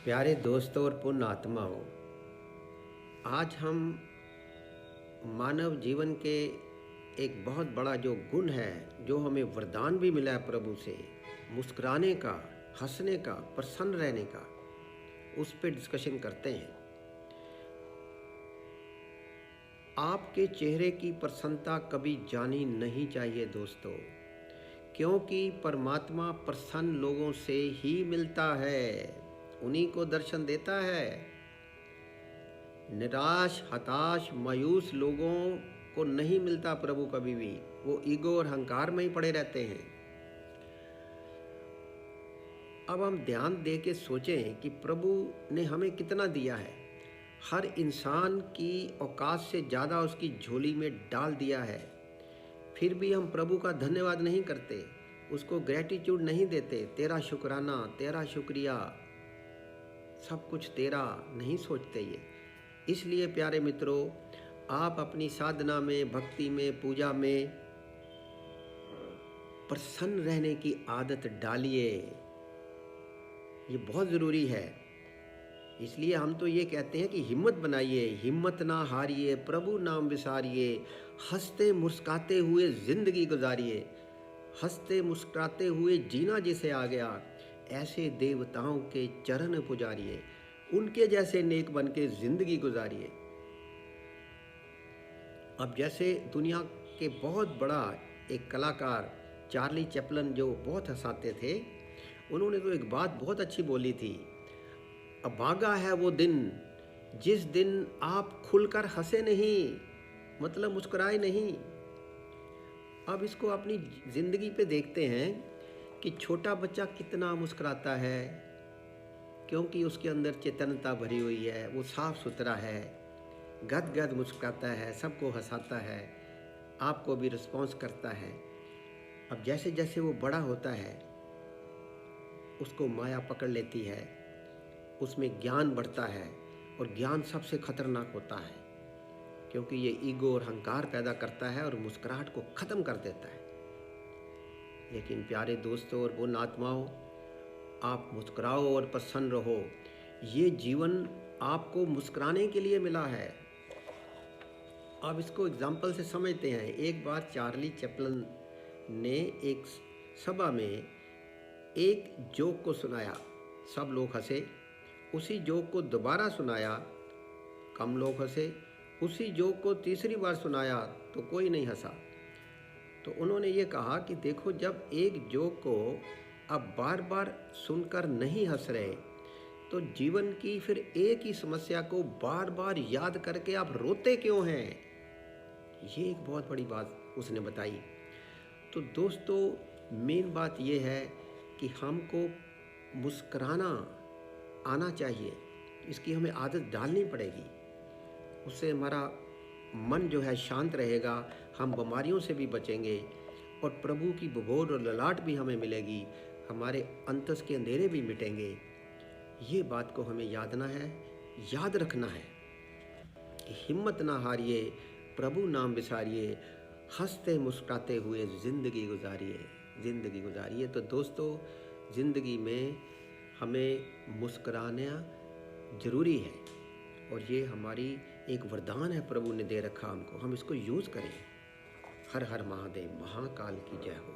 प्यारे दोस्तों और पुण्य आत्माओं, आज हम मानव जीवन के एक बहुत बड़ा जो गुण है, जो हमें वरदान भी मिला है प्रभु से, मुस्कुराने का, हंसने का, प्रसन्न रहने का, उस पर डिस्कशन करते हैं। आपके चेहरे की प्रसन्नता कभी जानी नहीं चाहिए दोस्तों, क्योंकि परमात्मा प्रसन्न लोगों से ही मिलता है, उन्हीं को दर्शन देता है। निराश, हताश, मायूस लोगों को नहीं मिलता प्रभु कभी भी, वो ईगो और अहंकार में ही पड़े रहते हैं। अब हम ध्यान दे के सोचें कि प्रभु ने हमें कितना दिया है। हर इंसान की औकात से ज़्यादा उसकी झोली में डाल दिया है, फिर भी हम प्रभु का धन्यवाद नहीं करते, उसको ग्रेटिट्यूड नहीं देते। तेरा शुक्राना, तेरा शुक्रिया, सब कुछ तेरा नहीं सोचते ये। इसलिए प्यारे मित्रों, आप अपनी साधना में, भक्ति में, पूजा में प्रसन्न रहने की आदत डालिए, ये बहुत ज़रूरी है। इसलिए हम तो ये कहते हैं कि हिम्मत बनाइए, हिम्मत ना हारिए, प्रभु नाम विसारिए, हंसते मुस्कुराते हुए ज़िंदगी गुजारिए। हंसते मुस्कुराते हुए जीना जिसे आ गया, ऐसे देवताओं के चरण पुजारिए, उनके जैसे नेक बन के ज़िंदगी गुजारिए। अब जैसे दुनिया के बहुत बड़ा एक कलाकार चार्ली चैपलिन, जो बहुत हंसाते थे, उन्होंने तो एक बात बहुत अच्छी बोली थी, अभागा है वो दिन जिस दिन आप खुलकर हंसे नहीं, मतलब मुस्कुराए नहीं। अब इसको अपनी ज़िंदगी पे देखते हैं कि छोटा बच्चा कितना मुस्कुराता है, क्योंकि उसके अंदर चेतनता भरी हुई है, वो साफ सुथरा है, गदगद मुस्कुराता है, सबको हंसाता है, आपको भी रिस्पॉन्स करता है। अब जैसे जैसे वो बड़ा होता है, उसको माया पकड़ लेती है, उसमें ज्ञान बढ़ता है, और ज्ञान सबसे खतरनाक होता है, क्योंकि ये ईगो और अहंकार पैदा करता है और मुस्कुराहट को ख़त्म कर देता है। लेकिन प्यारे दोस्तों और पुण्य आत्माओं, आप मुस्कुराओ और प्रसन्न रहो। ये जीवन आपको मुस्कुराने के लिए मिला है। अब इसको एग्जाम्पल से समझते हैं। एक बार चार्ली चैपलिन ने एक सभा में एक जोक को सुनाया, सब लोग हंसे। उसी जोक को दोबारा सुनाया, कम लोग हंसे। उसी जोक को तीसरी बार सुनाया तो कोई नहीं हंसा। तो उन्होंने ये कहा कि देखो, जब एक जोक को अब बार बार सुनकर नहीं हंस रहे, तो जीवन की फिर एक ही समस्या को बार बार याद करके आप रोते क्यों हैं? ये एक बहुत बड़ी बात उसने बताई। तो दोस्तों, मेन बात ये है कि हमको मुस्कुराना आना चाहिए, इसकी हमें आदत डालनी पड़ेगी। उससे हमारा मन जो है शांत रहेगा, हम बीमारियों से भी बचेंगे, और प्रभु की बभोर और ललाट भी हमें मिलेगी, हमारे अंतस के अंधेरे भी मिटेंगे। ये बात को हमें याद रखना है कि हिम्मत ना हारिए, प्रभु नाम विसारिए, हंसते मुस्कुराते हुए ज़िंदगी गुजारिए। तो दोस्तों, ज़िंदगी में हमें मुस्कुराना ज़रूरी है, और ये हमारी एक वरदान है, प्रभु ने दे रखा हमको, हम इसको यूज़ करें। हर हर महादेव, महाकाल की जय हो।